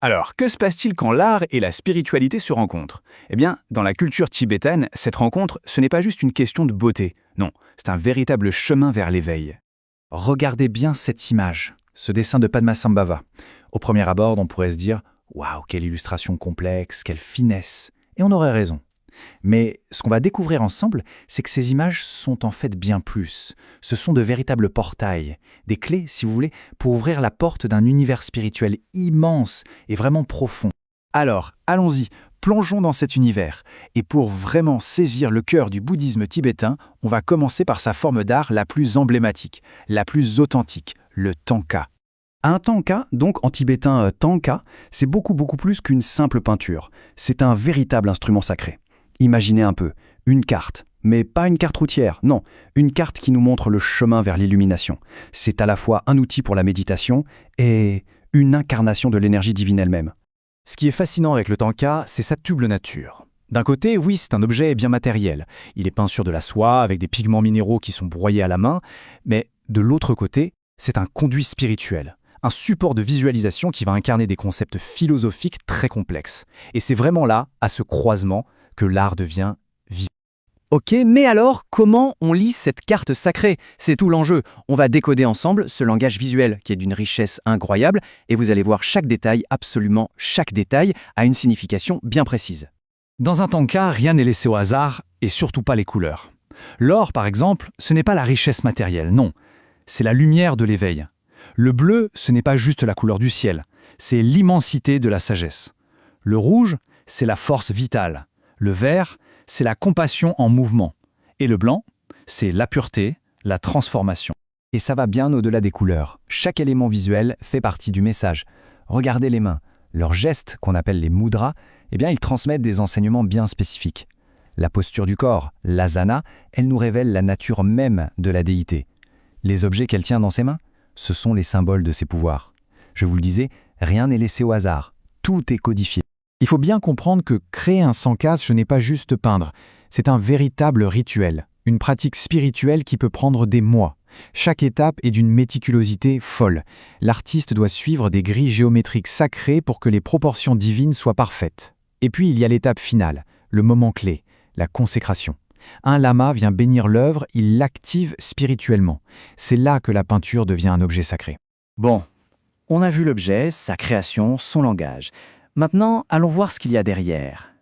Alors, que se passe-t-il quand l'art et la spiritualité se rencontrent? Eh bien, dans la culture tibétaine, cette rencontre, ce n'est pas juste une question de beauté. Non, c'est un véritable chemin vers l'éveil. Regardez bien cette image, ce dessin de Padmasambhava. Au premier abord, on pourrait se dire « Waouh, quelle illustration complexe, quelle finesse !» Et on aurait raison. Mais ce qu'on va découvrir ensemble, c'est que ces images sont en fait bien plus. Ce sont de véritables portails, des clés, si vous voulez, pour ouvrir la porte d'un univers spirituel immense et vraiment profond. Alors, allons-y, plongeons dans cet univers. Et pour vraiment saisir le cœur du bouddhisme tibétain, on va commencer par sa forme d'art la plus emblématique, la plus authentique, le tanka. Un tanka, donc en tibétain tanka, c'est beaucoup plus qu'une simple peinture. C'est un véritable instrument sacré. Imaginez un peu, une carte, mais pas une carte routière, non, une carte qui nous montre le chemin vers l'illumination. C'est à la fois un outil pour la méditation et une incarnation de l'énergie divine elle-même. Ce qui est fascinant avec le tanka, c'est sa double nature. D'un côté, oui, c'est un objet bien matériel. Il est peint sur de la soie, avec des pigments minéraux qui sont broyés à la main, mais de l'autre côté, c'est un conduit spirituel. Un support de visualisation qui va incarner des concepts philosophiques très complexes. Et c'est vraiment là, à ce croisement, que l'art devient vivant. Ok, mais alors, comment on lit cette carte sacrée? C'est tout l'enjeu. On va décoder ensemble ce langage visuel qui est d'une richesse incroyable et vous allez voir chaque détail, absolument chaque détail, a une signification bien précise. Dans un tanka, rien n'est laissé au hasard, et surtout pas les couleurs. L'or, par exemple, ce n'est pas la richesse matérielle, non. C'est la lumière de l'éveil. Le bleu, ce n'est pas juste la couleur du ciel, c'est l'immensité de la sagesse. Le rouge, c'est la force vitale. Le vert, c'est la compassion en mouvement. Et le blanc, c'est la pureté, la transformation. Et ça va bien au-delà des couleurs. Chaque élément visuel fait partie du message. Regardez les mains. Leurs gestes, qu'on appelle les mudras, eh bien, ils transmettent des enseignements bien spécifiques. La posture du corps, l'asana, elle nous révèle la nature même de la déité. Les objets qu'elle tient dans ses mains, ce sont les symboles de ses pouvoirs. Je vous le disais, rien n'est laissé au hasard. Tout est codifié. Il faut bien comprendre que créer un sanka, ce n'est pas juste peindre. C'est un véritable rituel, une pratique spirituelle qui peut prendre des mois. Chaque étape est d'une méticulosité folle. L'artiste doit suivre des grilles géométriques sacrées pour que les proportions divines soient parfaites. Et puis il y a l'étape finale, le moment clé, la consécration. Un lama vient bénir l'œuvre, il l'active spirituellement. C'est là que la peinture devient un objet sacré. Bon, on a vu l'objet, sa création, son langage. Maintenant, allons voir ce qu'il y a derrière.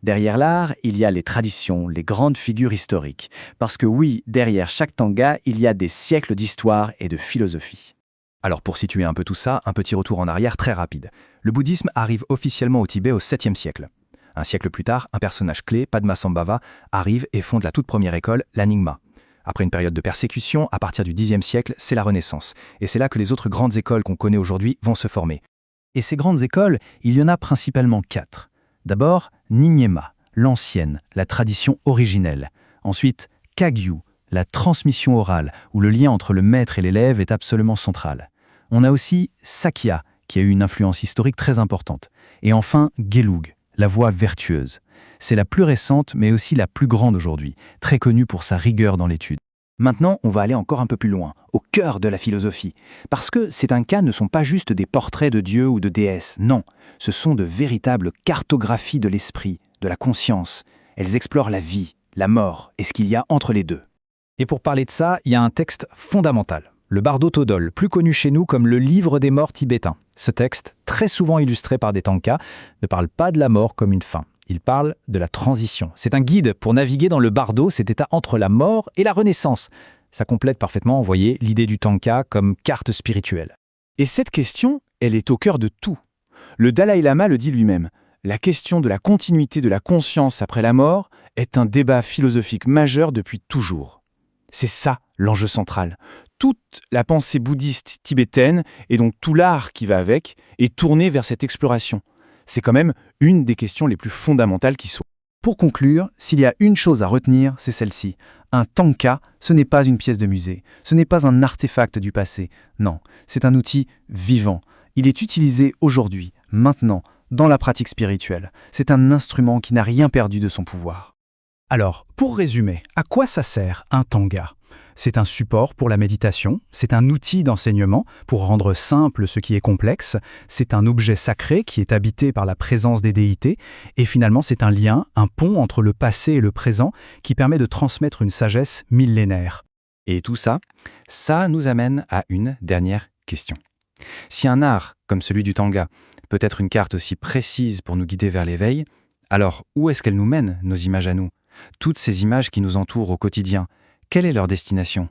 Derrière l'art, il y a les traditions, les grandes figures historiques. Parce que oui, derrière chaque tanga, il y a des siècles d'histoire et de philosophie. Alors pour situer un peu tout ça, un petit retour en arrière très rapide. Le bouddhisme arrive officiellement au Tibet au 7e siècle. Un siècle plus tard, un personnage clé, Padmasambhava, arrive et fonde la toute première école, la Nyingma. Après une période de persécution, à partir du 10e siècle, c'est la Renaissance. Et c'est là que les autres grandes écoles qu'on connaît aujourd'hui vont se former. Et ces grandes écoles, il y en a principalement 4. D'abord, Nyingma, l'ancienne, la tradition originelle. Ensuite, Kagyu, la transmission orale, où le lien entre le maître et l'élève est absolument central. On a aussi Sakya, qui a eu une influence historique très importante. Et enfin, Gelug, la voie vertueuse. C'est la plus récente, mais aussi la plus grande aujourd'hui, très connue pour sa rigueur dans l'étude. Maintenant, on va aller encore un peu plus loin, au cœur de la philosophie. Parce que ces tankas ne sont pas juste des portraits de dieux ou de déesses, non. Ce sont de véritables cartographies de l'esprit, de la conscience. Elles explorent la vie, la mort et ce qu'il y a entre les deux. Et pour parler de ça, il y a un texte fondamental, le Bardo Todol, plus connu chez nous comme le livre des morts tibétain. Ce texte, très souvent illustré par des tankas, ne parle pas de la mort comme une fin. Il parle de la transition. C'est un guide pour naviguer dans le bardo, cet état entre la mort et la renaissance. Ça complète parfaitement, vous voyez, l'idée du tanka comme carte spirituelle. Et cette question, elle est au cœur de tout. Le Dalai Lama le dit lui-même. La question de la continuité de la conscience après la mort est un débat philosophique majeur depuis toujours. C'est ça l'enjeu central. Toute la pensée bouddhiste tibétaine et donc tout l'art qui va avec est tourné vers cette exploration. C'est quand même une des questions les plus fondamentales qui soit. Pour conclure, s'il y a une chose à retenir, c'est celle-ci. Un tanka, ce n'est pas une pièce de musée, ce n'est pas un artefact du passé. Non, c'est un outil vivant. Il est utilisé aujourd'hui, maintenant, dans la pratique spirituelle. C'est un instrument qui n'a rien perdu de son pouvoir. Alors, pour résumer, à quoi ça sert un tanga ? c'est un support pour la méditation, c'est un outil d'enseignement pour rendre simple ce qui est complexe, c'est un objet sacré qui est habité par la présence des déités, et finalement c'est un lien, un pont entre le passé et le présent qui permet de transmettre une sagesse millénaire. Et tout ça, ça nous amène à une dernière question. Si un art, comme celui du Tanga, peut être une carte aussi précise pour nous guider vers l'éveil, alors où est-ce qu'elles nous mènent, nos images à nous? Toutes ces images qui nous entourent au quotidien, quelle est leur destination?